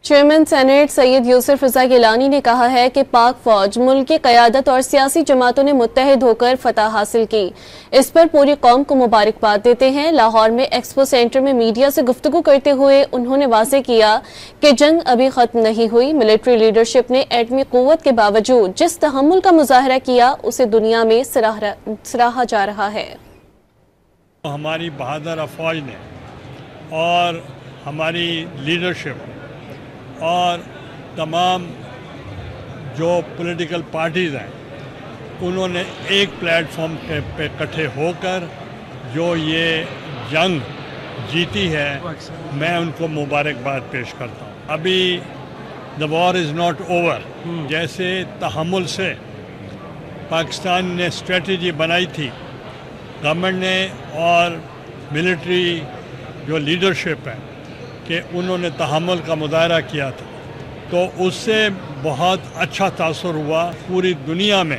Chairman senate سید یوسف رضا گیلانی نے کہا ہے کہ پاک فوج ملک کی قیادت اور سیاسی جماعتوں نے متحد ہو کر فتح حاصل کی، اس پر پوری قوم کو مبارکباد دیتے ہیں۔ لاہور میں ایکسپو سینٹر میں میڈیا سے گفتگو کرتے ہوئے انہوں نے واضح کیا کہ جنگ ابھی ختم نہیں ہوئی۔ ملٹری لیڈرشپ نے ایٹمی قوت کے باوجود جس تحمل کا مظاہرہ کیا اسے دنیا میں سراہا جا رہا ہے۔ ہماری بہادر افواج نے اور ہماری لیڈرشپ اور تمام جو پولیٹیکل پارٹیز ہیں انہوں نے ایک پلیٹ فارم پہ اکٹھے ہو کر جو یہ جنگ جیتی ہے، میں ان کو مبارکباد پیش کرتا ہوں۔ ابھی the war is not over، جیسے تحمل سے پاکستان نے اسٹریٹجی بنائی تھی گورنمنٹ نے اور ملٹری جو لیڈرشپ ہے کہ انہوں نے تحمل کا مظاہرہ کیا تھا، تو اس سے بہت اچھا تاثر ہوا پوری دنیا میں۔